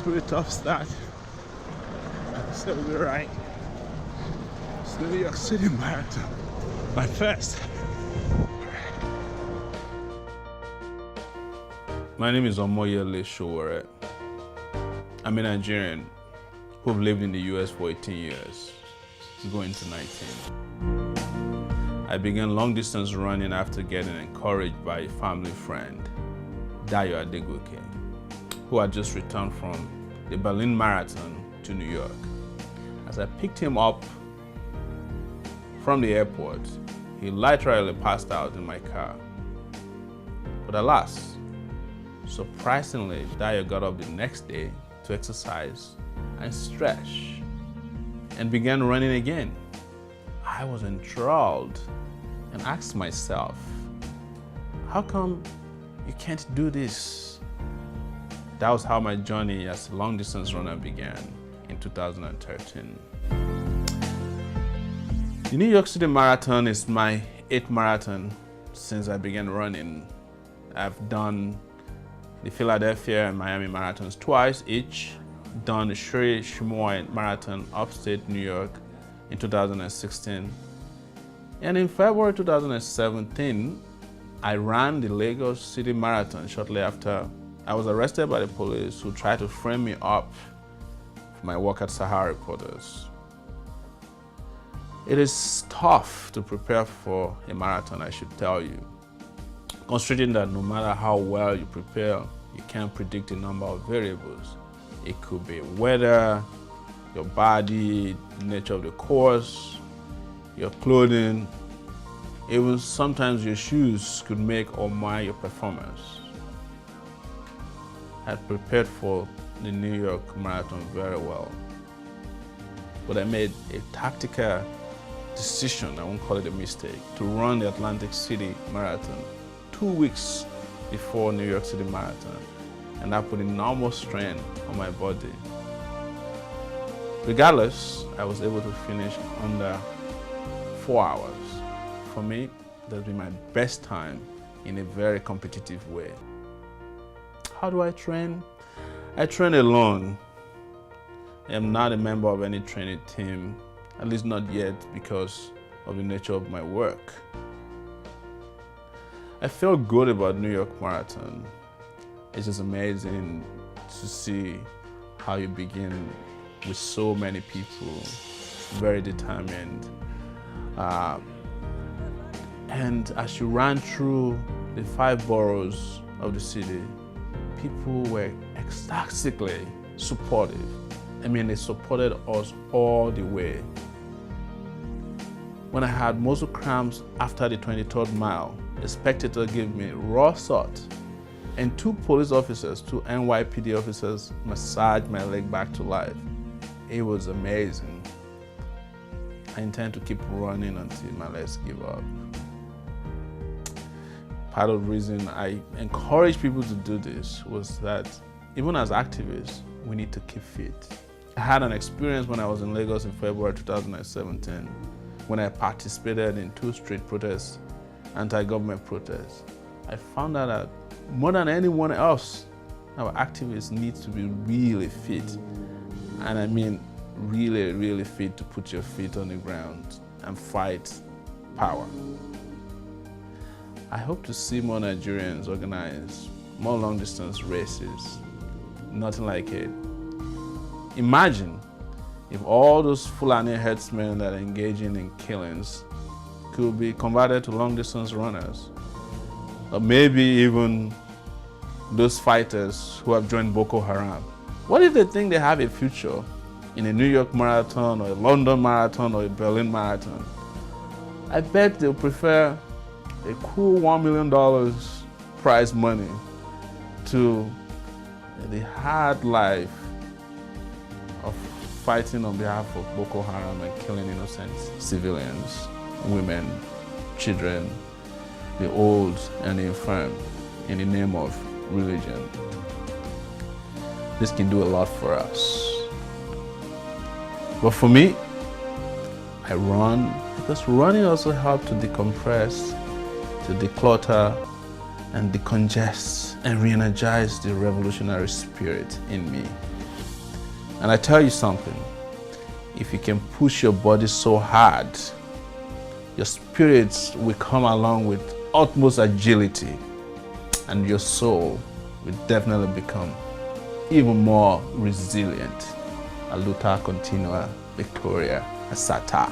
pretty tough start. So we're right. It's the New York City Marathon. My first. My name is Omoyele Sowore. I'm a Nigerian who've lived in the US for 18 years, going to 19. I began long distance running after getting encouraged by a family friend, Dayo Adegoke, who had just returned from the Berlin Marathon to New York. As I picked him up from the airport, he literally passed out in my car. But alas, surprisingly, Dayo got up the next day to exercise and stretch and began running again. I was enthralled and asked myself, how come you can't do this? That was how my journey as a long distance runner began in 2013. The New York City Marathon is my 8th marathon since I began running. I've done the Philadelphia and Miami marathons twice each, done the Sowore Marathon upstate New York in 2016. And in February 2017, I ran the Lagos City Marathon shortly after I was arrested by the police who tried to frame me up for my work at Sahara Reporters. It is tough to prepare for a marathon, I should tell you, considering that no matter how well you prepare, you can't predict a number of variables. It could be weather, your body, the nature of the course, your clothing, even sometimes your shoes could make or mar your performance. I had prepared for the New York Marathon very well, but I made a tactical decision, I won't call it a mistake, to run the Atlantic City Marathon 2 weeks before New York City Marathon, and that put enormous strain on my body. Regardless, I was able to finish under 4 hours. For me, that's been my best time in a very competitive way. How do I train? I train alone. I am not a member of any training team, at least not yet because of the nature of my work. I feel good about New York Marathon. It's just amazing to see how you begin with so many people, very determined. And as you ran through the 5 boroughs of the city, people were ecstatically supportive. I mean, they supported us all the way. When I had muscle cramps after the 23rd mile, a spectator gave me raw salt, and 2 police officers, 2 NYPD officers, massaged my leg back to life. It was amazing. I intend to keep running until my legs give up. Part of the reason I encourage people to do this was that even as activists, we need to keep fit. I had an experience when I was in Lagos in February 2017 when I participated in 2 street protests, anti-government protests. I found out that more than anyone else, our activists need to be really fit. And I mean really, really fit to put your feet on the ground and fight power. I hope to see more Nigerians organize more long-distance races. Nothing like it. Imagine if all those Fulani herdsmen that are engaging in killings could be converted to long-distance runners. Or maybe even those fighters who have joined Boko Haram. What if they think they have a future in a New York Marathon or a London Marathon or a Berlin Marathon? I bet they'll prefer a cool $1 million prize money to the hard life of fighting on behalf of Boko Haram and killing innocent civilians, women, children, the old and the infirm in the name of religion. This can do a lot for us. But for me, I run because running also helps to decompress, to declutter, and decongest and re-energize the revolutionary spirit in me. And I tell you something, if you can push your body so hard, your spirits will come along with utmost agility, and your soul will definitely become even more resilient. A luta continua, Victoria Asata.